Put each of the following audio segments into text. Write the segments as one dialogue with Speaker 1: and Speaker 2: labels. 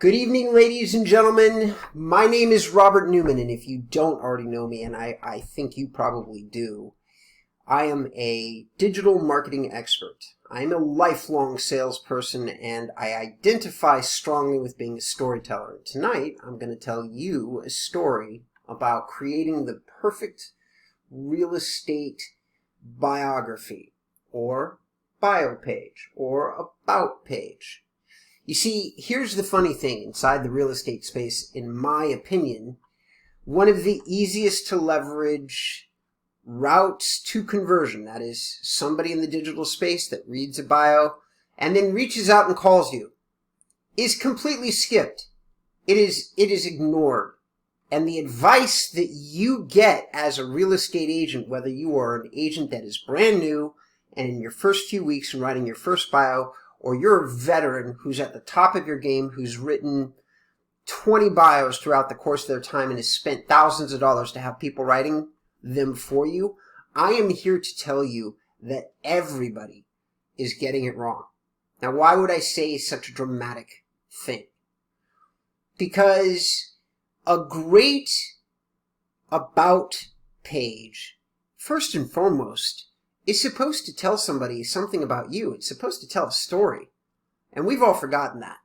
Speaker 1: Good evening, ladies and gentlemen. My name is Robert Newman, and if you don't already know me, and I think you probably do, I am a digital marketing expert. I'm a lifelong salesperson, and I identify strongly with being a storyteller. Tonight, I'm going to tell you a story about creating the perfect real estate biography, or bio page, or about page. You see, here's the funny thing inside the real estate space, in my opinion, one of the easiest to leverage routes to conversion, that is, somebody in the digital space that reads a bio and then reaches out and calls you, is completely skipped. It is ignored. And the advice that you get as a real estate agent, whether you are an agent that is brand new and in your first few weeks and writing your first bio, or you're a veteran who's at the top of your game, who's written 20 bios throughout the course of their time and has spent thousands of dollars to have people writing them for you, I am here to tell you that everybody is getting it wrong. Now, why would I say such a dramatic thing? Because a great about page, first and foremost, is supposed to tell somebody something about you. It's supposed to tell a story. And we've all forgotten that.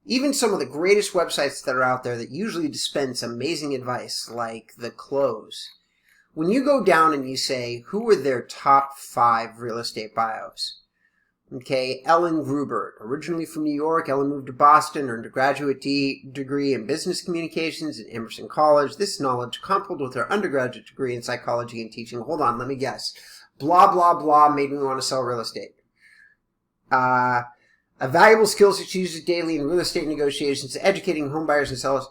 Speaker 1: Even some of the greatest websites that are out there that usually dispense amazing advice, like The Close, when you go down and you say, who are their top 5 real estate bios? Okay, Ellen Gruber, originally from New York. Ellen moved to Boston, earned a graduate degree in business communications at Emerson College. This knowledge, coupled with her undergraduate degree in psychology and teaching, hold on, let me guess, blah, blah, blah, made me want to sell real estate. A valuable skills that she uses daily in real estate negotiations, educating home buyers and sellers,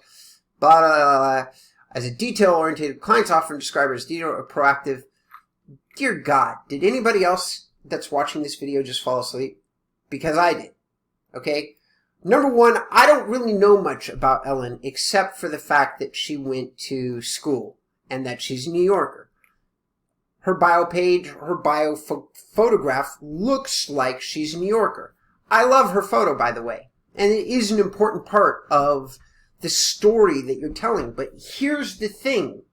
Speaker 1: blah, blah, blah, blah. As a detail-oriented, clients often describe her as detail or proactive. Dear God, did anybody else that's watching this video just fall asleep? Because I did. Okay? Number one, I don't really know much about Ellen except for the fact that she went to school and that she's a New Yorker. Her bio page, her bio photograph looks like she's a New Yorker. I love her photo, by the way. And it is an important part of the story that you're telling. But here's the thing.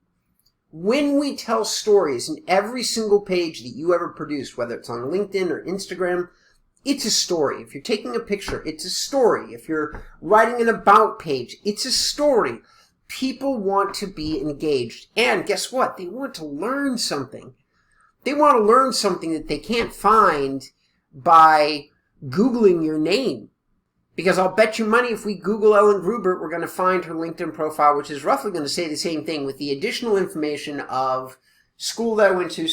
Speaker 1: When we tell stories in every single page that you ever produce, whether it's on LinkedIn or Instagram, it's a story. If you're taking a picture, it's a story. If you're writing an about page, it's a story. People want to be engaged. And guess what? They want to learn something. They want to learn something that they can't find by Googling your name. Because I'll bet you money if we Google Ellen Gruber, we're going to find her LinkedIn profile, which is roughly going to say the same thing with the additional information of school that I went to,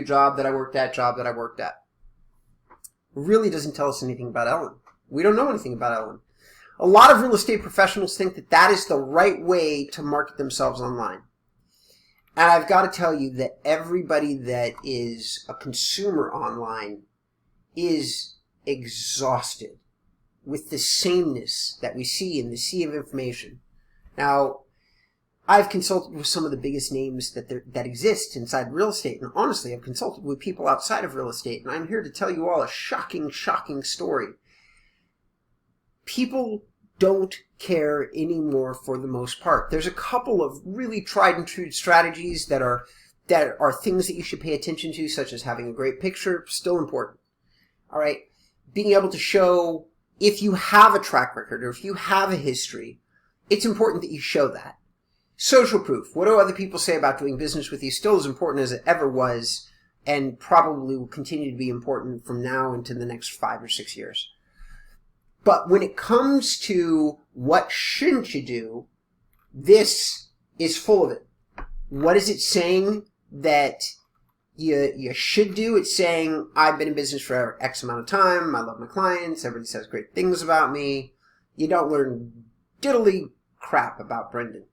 Speaker 1: job that I worked at, job that I worked at. It really doesn't tell us anything about Ellen. We don't know anything about Ellen. A lot of real estate professionals think that that is the right way to market themselves online. And I've got to tell you that everybody that is a consumer online is exhausted with the sameness that we see in the sea of information. Now, I've consulted with some of the biggest names that exist inside real estate, and honestly, I've consulted with people outside of real estate, and I'm here to tell you all a shocking, shocking story. People don't care anymore for the most part. There's a couple of really tried and true strategies that are things that you should pay attention to, such as having a great picture, still important. All right, being able to show if you have a track record or if you have a history, it's important that you show that. Social proof. What do other people say about doing business with you? Still as important as it ever was, and probably will continue to be important from now into the next 5 or 6 years. But when it comes to what shouldn't you do, this is full of it. What is it saying that you should do? It's saying, I've been in business for X amount of time, I love my clients, everybody says great things about me. You don't learn diddly crap about Brendan.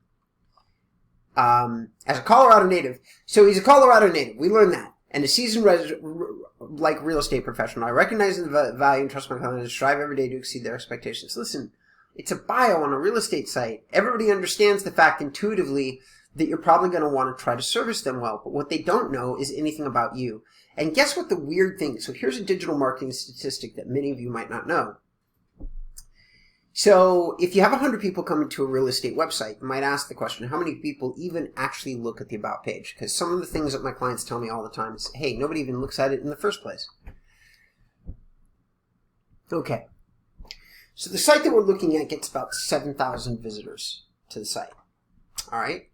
Speaker 1: As a Colorado native, so he's a Colorado native, we learned that. And a seasoned real estate professional, I recognize the value and trust my clients and strive every day to exceed their expectations. Listen, it's a bio on a real estate site. Everybody understands the fact intuitively that you're probably going to want to try to service them well. But what they don't know is anything about you. And guess what the weird thing, so here's a digital marketing statistic that many of you might not know. So if you have 100 people coming to a real estate website, you might ask the question, how many people even actually look at the About page? Because some of the things that my clients tell me all the time is, hey, nobody even looks at it in the first place. Okay. So the site that we're looking at gets about 7,000 visitors to the site. All right.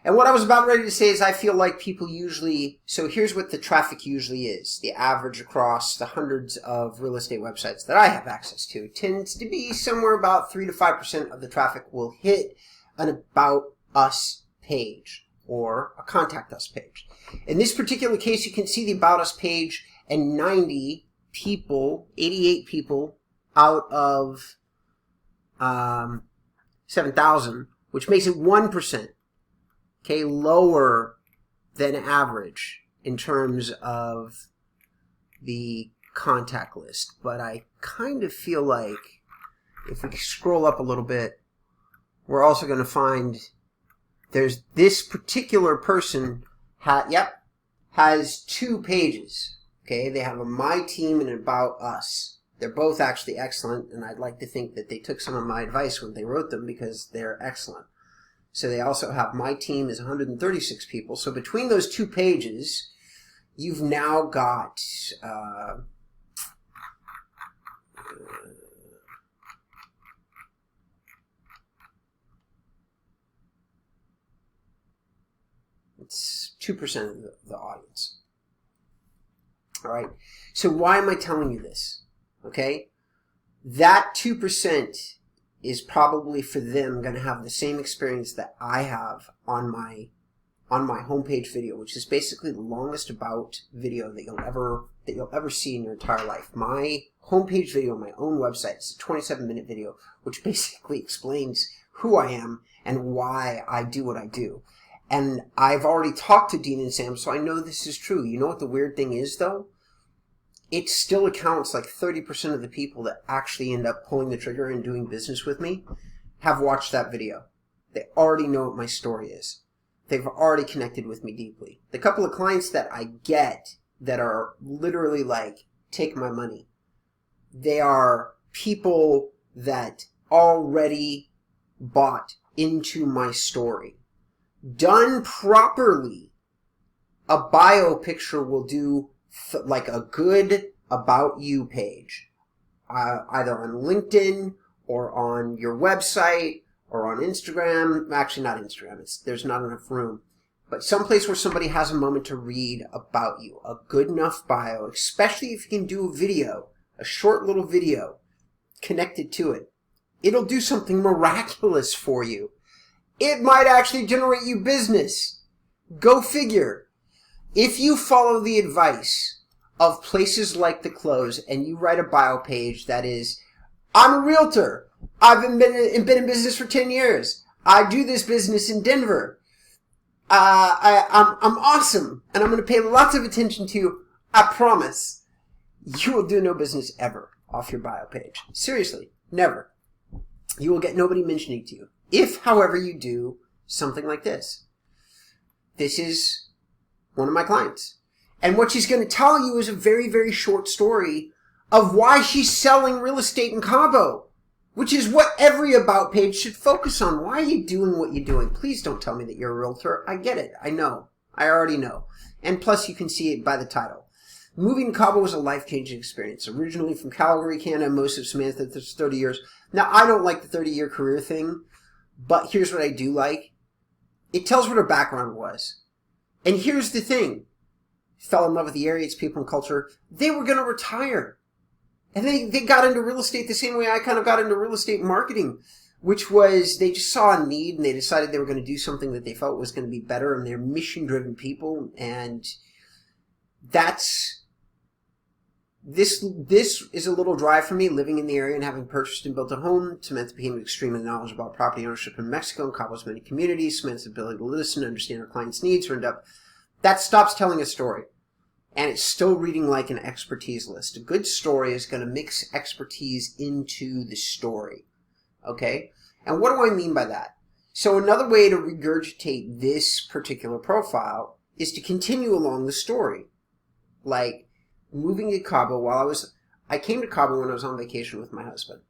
Speaker 1: And what I was about ready to say is I feel like people usually, so here's what the traffic usually is. The average across the hundreds of real estate websites that I have access to tends to be somewhere about 3 to 5% of the traffic will hit an About Us page or a Contact Us page. In this particular case, you can see the About Us page and 90 people, 88 people out of 7,000, which makes it 1%. Okay, lower than average in terms of the contact list. But I kind of feel like if we scroll up a little bit, we're also going to find there's this particular person has 2 pages. Okay, they have a My Team and an About Us. They're both actually excellent, and I'd like to think that they took some of my advice when they wrote them because they're excellent. So they also have My Team is 136 people. So between those 2 pages, you've now got it's 2% of the audience. All right. So why am I telling you this? Okay. That 2% is probably for them going to have the same experience that I have on my homepage video, which is basically the longest About video that you'll ever see in your entire life. My homepage video on my own website is a 27-minute video, which basically explains who I am and why I do what I do. And I've already talked to Dean and Sam, so I know this is true. You know what the weird thing is, though? It still accounts like 30% of the people that actually end up pulling the trigger and doing business with me have watched that video. They already know what my story is. They've already connected with me deeply. The couple of clients that I get that are literally like, take my money, they are people that already bought into my story. Done properly, a bio picture will do like a good About You page, either on LinkedIn or on your website or on Instagram. Actually, not Instagram. There's not enough room. But someplace where somebody has a moment to read about you. A good enough bio, especially if you can do a video, a short little video connected to it. It'll do something miraculous for you. It might actually generate you business. Go figure. If you follow the advice of places like The Close and you write a bio page that is, I'm a realtor. I've been in business for 10 years. I do this business in Denver. I'm awesome, and I'm going to pay lots of attention to you. I promise. You will do no business ever off your bio page. Seriously, never. You will get nobody mentioning to you. If, however, you do something like this. This is one of my clients. And what she's going to tell you is a very, very short story of why she's selling real estate in Cabo, which is what every About page should focus on. Why are you doing what you're doing? Please don't tell me that you're a realtor. I get it. I know. I already know. And plus, you can see it by the title. Moving to Cabo was a life-changing experience. Originally from Calgary, Canada, most of Samantha, 30 years. Now, I don't like the 30-year career thing, but here's what I do like. It tells what her background was. And here's the thing. Fell in love with the area, its people and culture. They were going to retire. And they got into real estate the same way I kind of got into real estate marketing, which was they just saw a need and they decided they were going to do something that they felt was going to be better, and they're mission-driven people. And this is a little dry for me, living in the area and having purchased and built a home. Samantha became extremely knowledgeable about property ownership in Mexico and Cabo's many communities. Samantha's ability to listen, understand her clients' needs, her in-depth. That stops telling a story. And it's still reading like an expertise list. A good story is going to mix expertise into the story. Okay? And what do I mean by that? So another way to regurgitate this particular profile is to continue along the story. Like, moving to Cabo I came to Cabo when I was on vacation with my husband.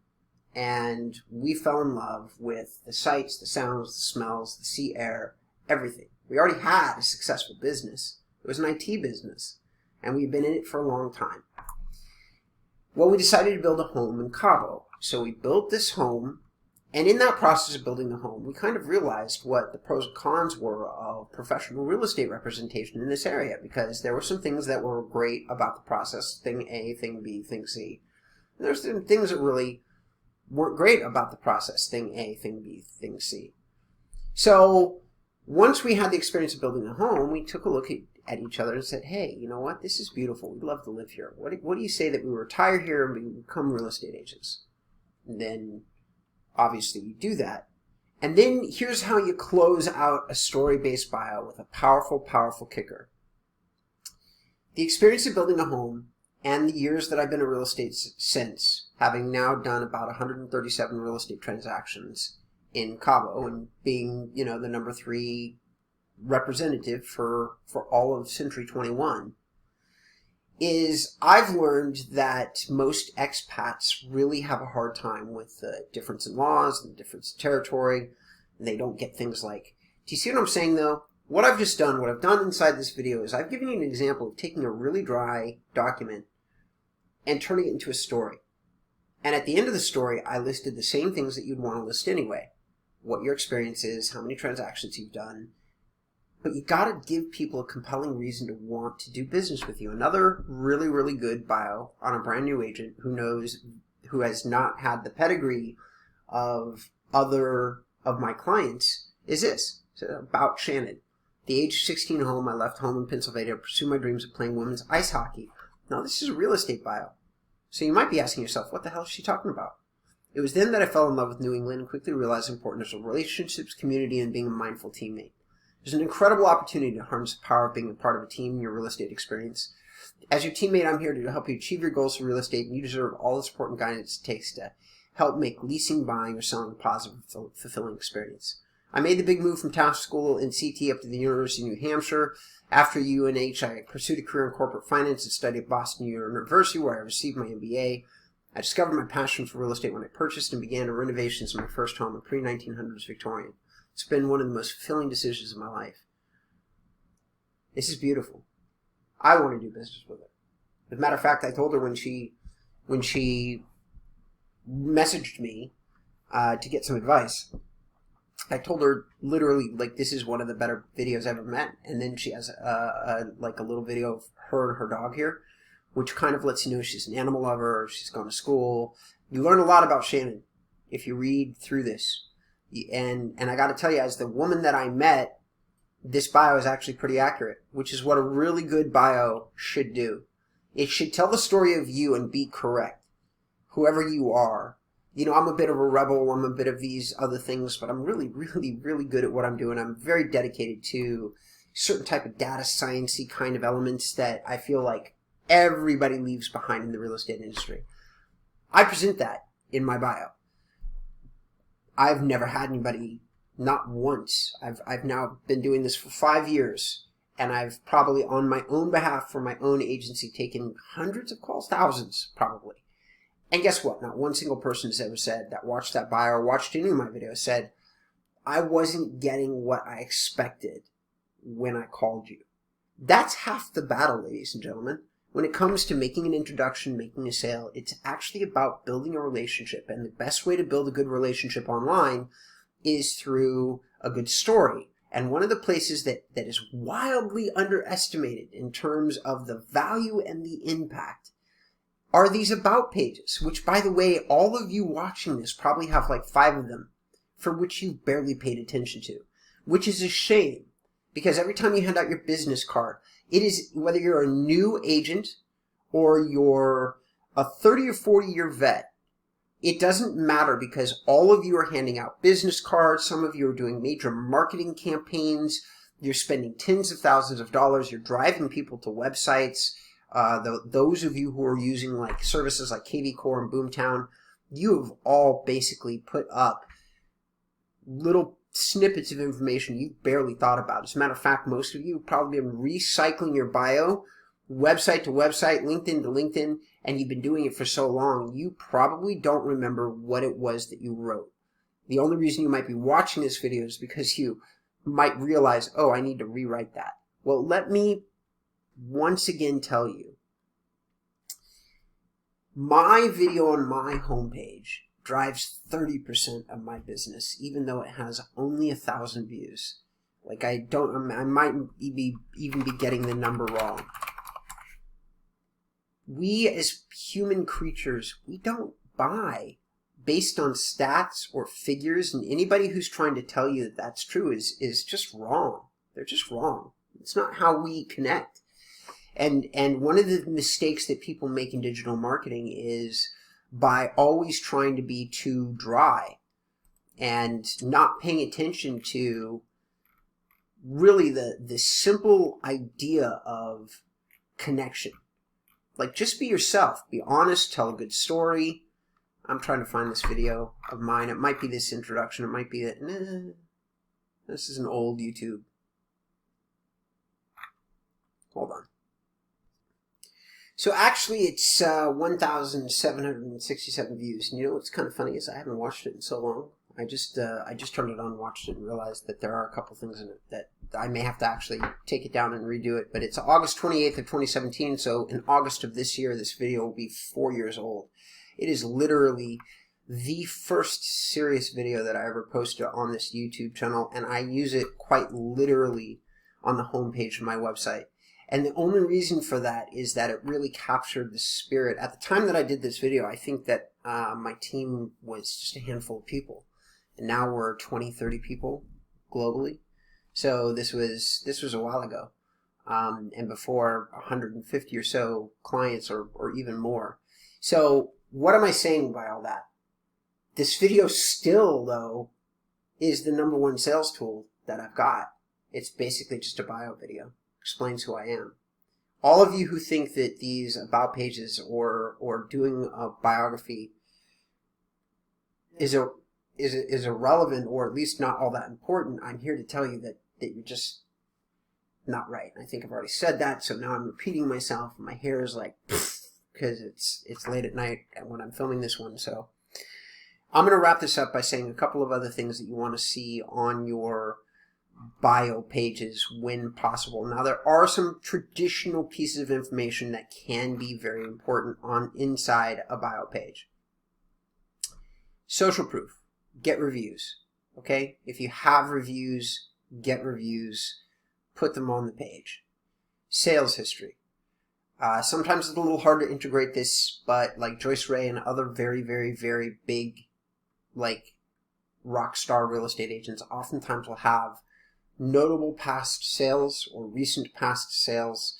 Speaker 1: and we fell in love with the sights, the sounds, the smells, the sea air, everything. We already had a successful business. It was an IT business, and we've been in it for a long time. Well, we decided to build a home in Cabo. So we built this home, and in that process of building the home, we kind of realized what the pros and cons were of professional real estate representation in this area, because there were some things that were great about the process, thing A, thing B, thing C. And there's some things that really weren't great about the process, thing A, thing B, thing C. So once we had the experience of building a home, we took a look at each other and said, hey, you know what? This is beautiful. We'd love to live here. What do you say that we retire here and we become real estate agents? And then, obviously, you do that. And then here's how you close out a story-based bio with a powerful, powerful kicker. The experience of building a home and the years that I've been in real estate since, having now done about 137 real estate transactions in Cabo and being, the number 3 representative for all of Century 21, is I've learned that most expats really have a hard time with the difference in laws and the difference in territory, and they don't get things like, do you see what I'm saying though? What I've just done, what I've done inside this video is I've given you an example of taking a really dry document and turning it into a story. And at the end of the story, I listed the same things that you'd want to list anyway. What your experience is, how many transactions you've done. But you got to give people a compelling reason to want to do business with you. Another really, really good bio on a brand new agent who has not had the pedigree of other of my clients is this. It's about Shannon. The age 16 home, I left home in Pennsylvania to pursue my dreams of playing women's ice hockey. Now, this is a real estate bio. So you might be asking yourself, what the hell is she talking about? It was then that I fell in love with New England and quickly realized the importance of relationships, community, and being a mindful teammate. There's an incredible opportunity to harness the power of being a part of a team in your real estate experience. As your teammate, I'm here to help you achieve your goals for real estate, and you deserve all the support and guidance it takes to help make leasing, buying, or selling a positive, fulfilling experience. I made the big move from Taft School in CT up to the University of New Hampshire. After UNH, I pursued a career in corporate finance and studied at Boston University, where I received my MBA. I discovered my passion for real estate when I purchased and began the renovations of my first home, a pre-1900s Victorian. It's been one of the most fulfilling decisions of my life. This is beautiful. I want to do business with her. As a matter of fact, I told her when she messaged me to get some advice, I told her literally, like, this is one of the better videos I've ever met. And then she has a little video of her and her dog here, which kind of lets you know she's an animal lover, she's gone to school. You learn a lot about Shannon if you read through this. And I got to tell you, as the woman that I met, this bio is actually pretty accurate, which is what a really good bio should do. It should tell the story of you and be correct, whoever you are. I'm a bit of a rebel, I'm a bit of these other things, but I'm really, really, really good at what I'm doing. I'm very dedicated to certain type of data science-y kind of elements that I feel like everybody leaves behind in the real estate industry. I present that in my bio. I've never had anybody, not once. I've now been doing this for 5 years, and I've probably on my own behalf for my own agency taken hundreds of calls, thousands probably. And guess what? Not one single person has ever said that watched that bio or watched any of my videos said, I wasn't getting what I expected when I called you. That's half the battle, ladies and gentlemen. When it comes to making an introduction, making a sale, it's actually about building a relationship. And the best way to build a good relationship online is through a good story. And one of the places that is wildly underestimated in terms of the value and the impact are these about pages, which, by the way, all of you watching this probably have like 5 of them for which you've barely paid attention to, which is a shame, because every time you hand out your business card, it is, whether you're a new agent or you're a 30 or 40 year vet, it doesn't matter, because all of you are handing out business cards. Some of you are doing major marketing campaigns. You're spending tens of thousands of dollars. You're driving people to websites. Those of you who are using like services like KV Core and Boomtown, you have all basically put up little snippets of information you barely thought about. As a matter of fact, most of you have probably been recycling your bio, website to website, LinkedIn to LinkedIn, and you've been doing it for so long, you probably don't remember what it was that you wrote. The only reason you might be watching this video is because you might realize, oh, I need to rewrite that. Well, let me once again tell you, my video on my homepage drives 30% of my business, even though it has only 1,000 views. Like, I might even be getting the number wrong. We as human creatures, we don't buy based on stats or figures, and anybody who's trying to tell you that that's true is just wrong. They're just wrong. It's not how we connect. And one of the mistakes that people make in digital marketing is by always trying to be too dry and not paying attention to really the simple idea of connection. Like, just be yourself. Be honest. Tell a good story. I'm trying to find this video of mine. It might be this introduction. It might be that. This is an old YouTube. Hold on. So actually, it's 1,767 views. And you know what's kind of funny is I haven't watched it in so long. I just turned it on, watched it, and realized that there are a couple things in it that I may have to actually take it down and redo it. But it's August 28th of 2017, so in August of this year, this video will be 4 years old. It is literally the first serious video that I ever posted on this YouTube channel, and I use it quite literally on the homepage of my website. And the only reason for that is that it really captured the spirit. At the time that I did this video, I think that my team was just a handful of people. And now we're 20, 30 people globally. So this was a while ago. And before 150 or so clients or even more. So what am I saying by all that? This video still, though, is the #1 sales tool that I've got. It's basically just a bio video. Explains who I am. All of you who think that these about pages or doing a biography is irrelevant, or at least not all that important, I'm here to tell you that you're just not right. I think I've already said that, so now I'm repeating myself. My hair is like, because it's late at night when I'm filming this one. So I'm going to wrap this up by saying a couple of other things that you want to see on your bio pages when possible. Now, there are some traditional pieces of information that can be very important on inside a bio page. Social proof. Get reviews. Okay? If you have reviews, get reviews. Put them on the page. Sales history. Sometimes it's a little hard to integrate this, but like Joyce Ray and other very, very, very big, like, rock star real estate agents oftentimes will have notable past sales or recent past sales,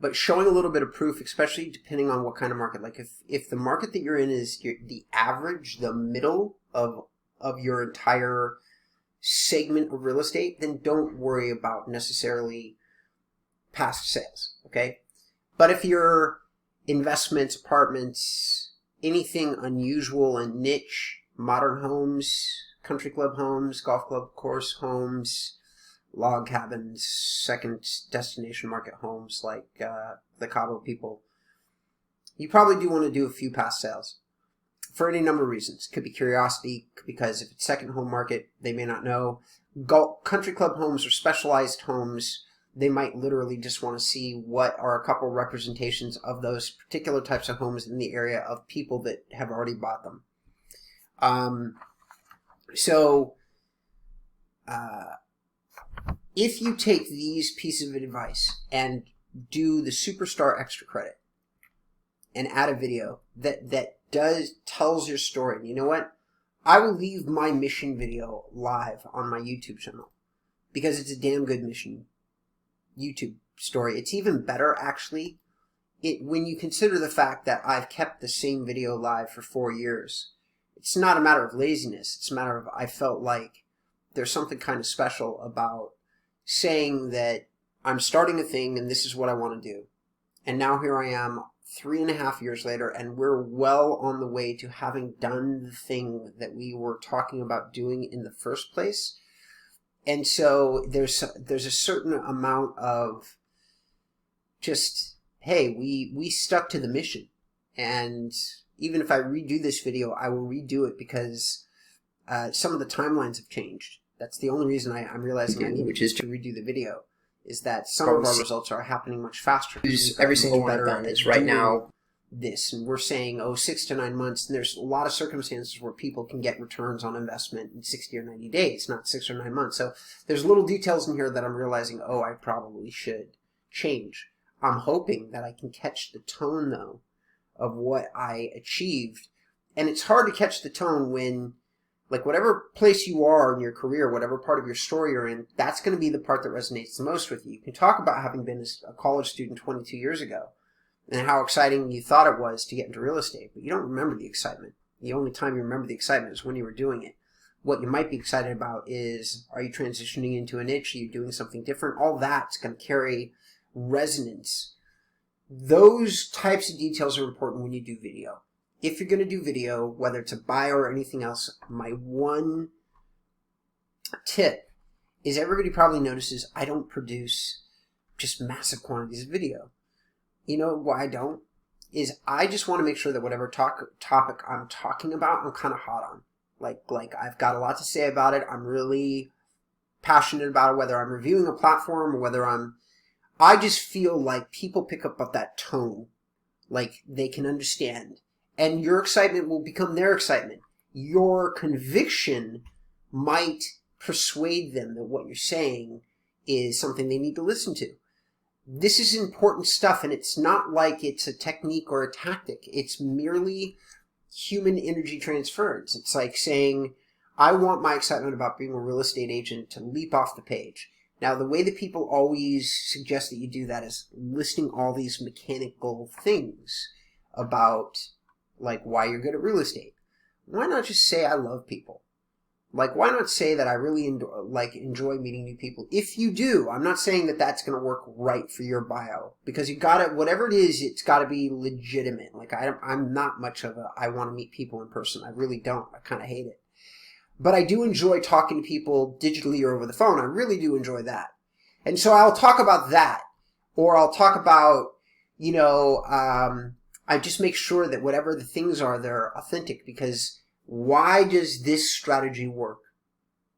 Speaker 1: but showing a little bit of proof, especially depending on what kind of market. Like if the market that you're in is the average, the middle of your entire segment of real estate, then don't worry about necessarily past sales, okay? But if your investments, apartments, anything unusual and niche, modern homes, country club homes, golf club course homes, log cabins, second destination market homes like the Cabo people, you probably do want to do a few past sales for any number of reasons. Could be curiosity, because if it's second home market, they may not know. Country club homes or specialized homes, they might literally just want to see what are a couple representations of those particular types of homes in the area of people that have already bought them. If you take these pieces of advice and do the superstar extra credit and add a video that tells your story, and you know what? I will leave my mission video live on my YouTube channel because it's a damn good mission YouTube story. It's even better, actually, when you consider the fact that I've kept the same video live for 4 years. It's not a matter of laziness. It's a matter of I felt like there's something kind of special about saying that I'm starting a thing and this is what I want to do. And now here I am 3.5 years later, and we're well on the way to having done the thing that we were talking about doing in the first place. And so there's a certain amount of just, hey, we stuck to the mission. And even if I redo this video, I will redo it because some of the timelines have changed. That's the only reason I'm realizing I need to redo the video, is that some of our results are happening much faster.
Speaker 2: Every single one of them is right now
Speaker 1: this, and we're saying, 6 to 9 months, and there's a lot of circumstances where people can get returns on investment in 60 or 90 days, not 6 or 9 months. So there's little details in here that I'm realizing, I probably should change. I'm hoping that I can catch the tone, though, of what I achieved. And it's hard to catch the tone when, like, whatever place you are in your career, whatever part of your story you're in, that's going to be the part that resonates the most with you. You can talk about having been a college student 22 years ago and how exciting you thought it was to get into real estate, but you don't remember the excitement. The only time you remember the excitement is when you were doing it. What you might be excited about is, are you transitioning into a niche? Are you doing something different? All that's going to carry resonance. Those types of details are important when you do video. If you're going to do video, whether it's a bio or anything else, my one tip is, everybody probably notices I don't produce just massive quantities of video. You know why I don't? Is I just want to make sure that whatever topic I'm talking about, I'm kind of hot on. Like I've got a lot to say about it. I'm really passionate about it, whether I'm reviewing a platform or whether I just feel like people pick up that tone, like they can understand. And your excitement will become their excitement. Your conviction might persuade them that what you're saying is something they need to listen to. This is important stuff, and it's not like it's a technique or a tactic. It's merely human energy transference. It's like saying, I want my excitement about being a real estate agent to leap off the page. Now, the way that people always suggest that you do that is listing all these mechanical things about, like, why you're good at real estate. Why not just say, I love people? Like, why not say that I really enjoy meeting new people? If you do, I'm not saying that that's going to work right for your bio, because you got to, whatever it is, it's got to be legitimate. Like, I'm not much of I want to meet people in person. I really don't. I kind of hate it. But I do enjoy talking to people digitally or over the phone. I really do enjoy that. And so I'll talk about that. Or I'll talk about, I just make sure that whatever the things are, they're authentic. Because why does this strategy work?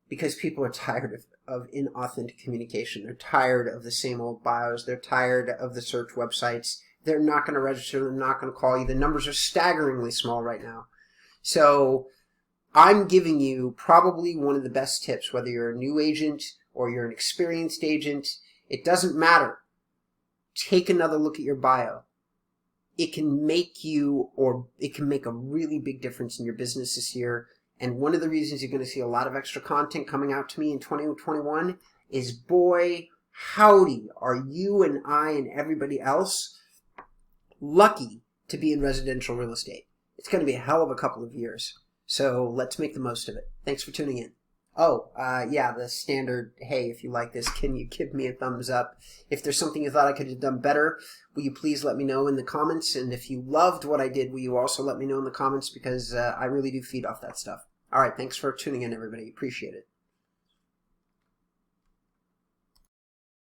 Speaker 1: Because people are tired of inauthentic communication. They're tired of the same old bios. They're tired of the search websites. They're not going to register. They're not going to call you. The numbers are staggeringly small right now. So I'm giving you probably one of the best tips, whether you're a new agent or you're an experienced agent. It doesn't matter. Take another look at your bio. It can make a really big difference in your business this year. And one of the reasons you're going to see a lot of extra content coming out to me in 2021 is, boy, howdy, are you and I and everybody else lucky to be in residential real estate. It's going to be a hell of a couple of years. So let's make the most of it. Thanks for tuning in. The standard, hey, if you like this, can you give me a thumbs up? If there's something you thought I could have done better, will you please let me know in the comments? And if you loved what I did, will you also let me know in the comments? Because I really do feed off that stuff. All right, thanks for tuning in, everybody. Appreciate it.